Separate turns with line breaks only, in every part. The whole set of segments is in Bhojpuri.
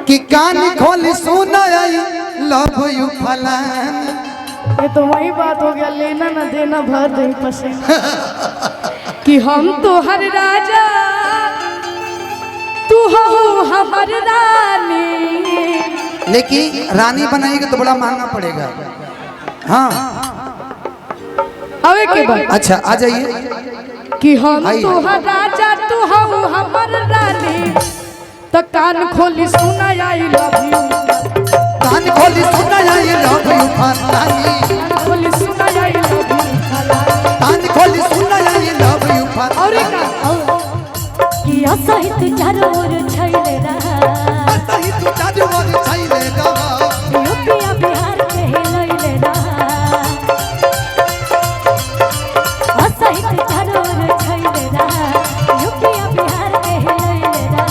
कि कान खोल सुन आई लव यू फलानी।
ये तो वही बात हो गया, लेना ना देना भर दे पसीना। कि हम तो हर राजा तू हो हमार रानी।
लेकिन रानी बनाएगी तो बड़ा महंगा पड़ेगा। हाँ
अवे के बाद
अच्छा आ जाइए।
कि हम तो हर राजा तू हो हमार रानी। तो कान खोली सुना आई लव यू।
कान खोली सुना आई लव यू फलानी।
कान खोली सुना आई लव यू।
कान खोली सुना आई लव यू फलानी।
और
कि असहित जरूर छैले रहा।
असही तू जरूर छैले रहा।
यूपिया बिहार के लइले रहा। असहित जरूर छैले रहा। यूपिया बिहार के लइले रहा।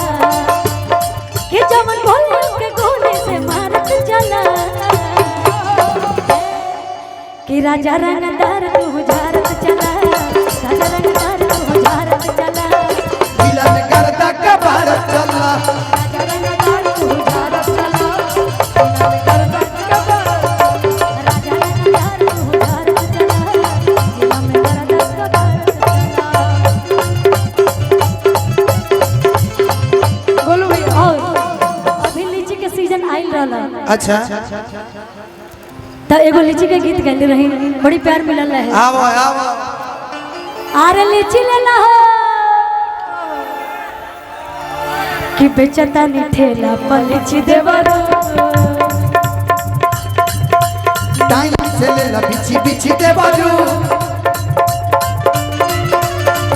कि जमन भोले के गोले से मारत चला। कि राजा रंगदार तू झारत चला। राजा रंगदार तू झारत चला।
दिलन करता कबार चला।
राजा रंगदार तू झारत चला। करता कबार।
राजा रंगदार तू झारत चला। जिला में करता कबार चला।
बोलो भैया।
और अभी लीची के सीजन आइल रहला।
अच्छा
तो एगो लीची के गीत गाइले रही, बड़ी प्यार मिलल है।
आओ आओ।
आरे लीची लेना हो कि बेचता नी ठेला पर लीची देवरो।
टाइम से ले ला बिछी बिछी दे बाजू।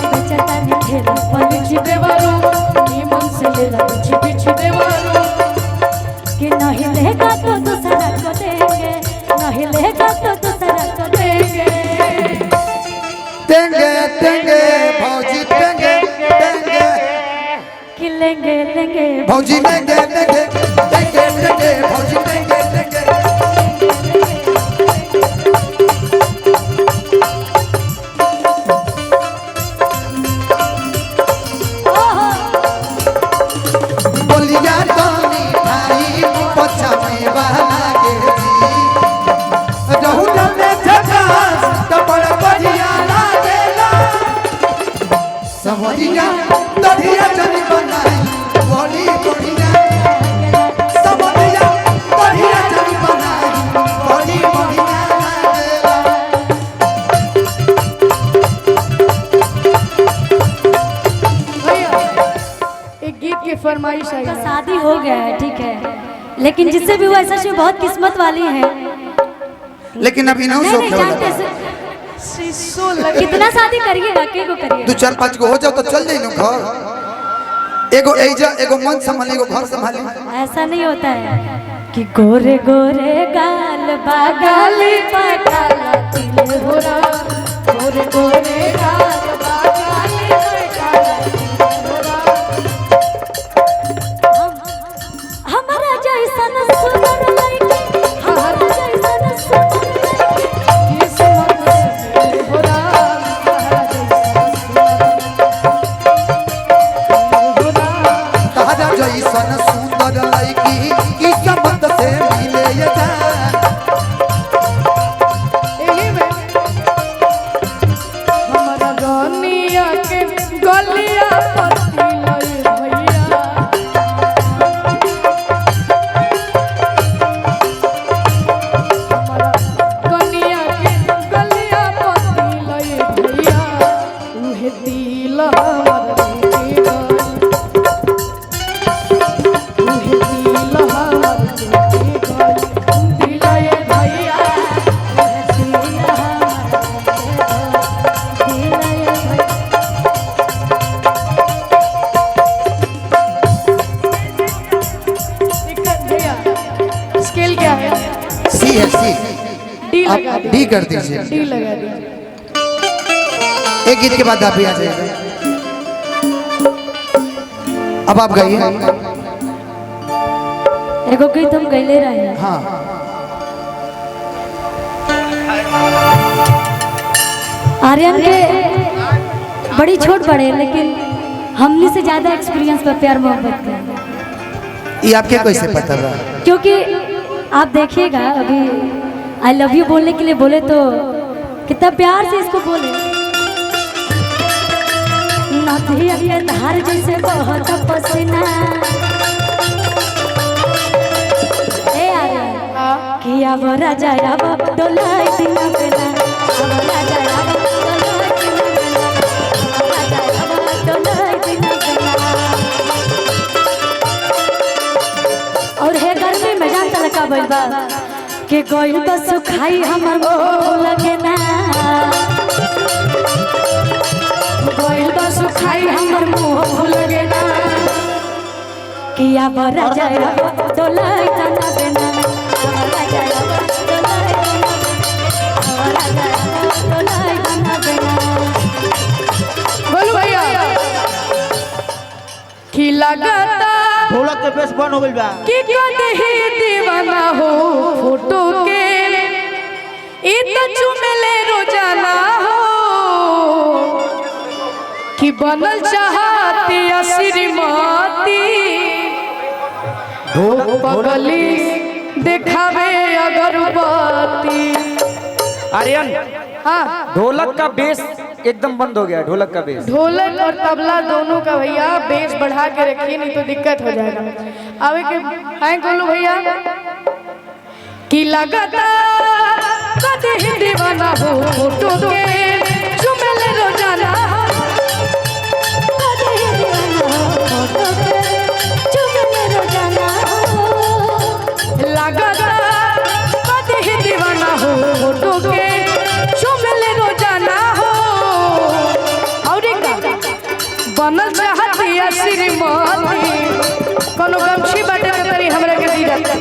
बेचता नी ठेला पर लीची
देवरो नीमन से ले ला बिछी बिछी देवरो।
कि नहीं लेगा तो दूसरा को देंगे। नहीं लेगा तो दूसरा को देंगे।
देंगे देंगे भौजी देंगे देंगे।
कि लेंगे लेंगे
भौजी देंगे देंगे देंगे देंगे भौजी देंगे देंगे।
ओहो
बोलिया दानी भाई बच्चा में बहला गे जी। रहू में झकास तो बड़ा बढ़िया लागेला। समझिया दधिया जनी बनाई बड़ी बढ़िया। समझिया दधिया जनी बनाई बड़ी बढ़िया लागेला।
भैया एक गीत की फरमाइश आई
का
है।
शादी हो गया है, ठीक है, लेकिन जिससे भी हुआ ऐसा बहुत किस्मत वाली है।
लेकिन अभी ना
नहीं
शौक
नहीं
है
जानते
वाला।
शीशो लगे।
कितना शादी करिएगा, के को करिएगा।
2 4 5 गो हो जाओ तो चल जाइए घर। एगो एजा एगो मन संभाली एगो घर संभाली।
ऐसा नहीं होता है कि गोरे गोरे गाल बागाली पटाला तिल हो रहा।
गोरे गोरे गाल बागाली पटाला तिल हो रहा।
हमारा जैसन सुंदर लड़की। हमारा जैसन सुंदर लड़की।
किस्मत से हो रहा। हमारा जैसा हो रहा।
तारा जैसन सुंदर लड़की किस्मत से मिले ये जान।
एही में हमारा रानिया के गलिया पति लई भैया। हमारा कनिया के गलिया पति लई भैया। उहे दिल हमर लेके गइल। उहे दिल हमर लेके गइल। दिल ये भैया। दिक्कत भैया स्केल क्या है?
सी है सी।
डी
आप
लगा
डी कर दीजिए।
डी लगा दीजिए।
एक गीत के बाद आप भी आ जाइए। अब आप गाइए।
एगो गीत हम गईले रहे।
हाँ
आर्यन के बड़ी छोट बड़े, लेकिन हमने से ज्यादा एक्सपीरियंस पर प्यार मोहब्बत का।
ये आपके कैसे पता रहा?
क्योंकि आप देखिएगा अभी आई लव यू बोलने के लिए बोले तो कितना प्यार से इसको बोले। नदिया के धार जैसे बहुत पसीना ए यार कि अब राजा अब डोलाई दिन बेला अब राजा अब डोलाई दिन बेला अब राजा अब डोलाई दिन बेला। और हे गर्मी में जानता लगा बैलबा के गइल बा सुखाई हमर मुंह लगे ना गइल बा सुखाई हमर मुंह लगे ना किया बरा जाए डोलाई तना बेना बरा जाए डोलाई तना बेना।
बोलो भैया कि लगाता
ढोलक के बेस बन हो गइल बा
कि कदे दीवाना हो फोटो के ई तो चुमेले रोजाना हो कि बनल चाहती श्रीमती पगली देखावे अगरबत्ती।
आर्यन
हाँ
ढोलक का बेस एकदम बंद हो गया। ढोलक का बेस
ढोलक और तबला दोनों का भैया बेस बढ़ा के रखिए नहीं तो दिक्कत हो जाएगा। आवे के आए बोलो भैया कि लगाता कदे दीवाना हो फोटो के चुमेले रोजाना
कदे दीवाना हो फोटो के चुमेले रोजाना
लगाता कदे दीवाना हो फोटो के चुमेले रोजाना हो। और बनल चाहती श्रीमती कोनो गमछी बाटे में तरी हमरा के दी जाता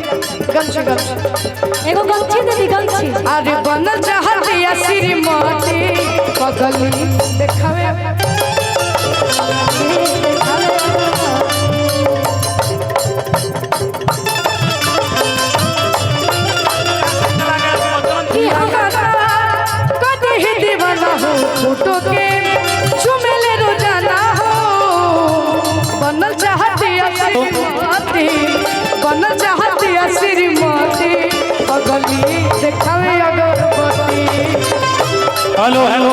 गमछी गमछी
एगो गमछी दे दी गमछी।
अरे बनल चाहती श्रीमती पगली देखावे कदे दीवाना हो फोटो के चुमेले रोजाना हो बनल चाहती श्रीमती बनल चाहती श्रीमती पगली देखावे अगरबत्ती।
Hello hello.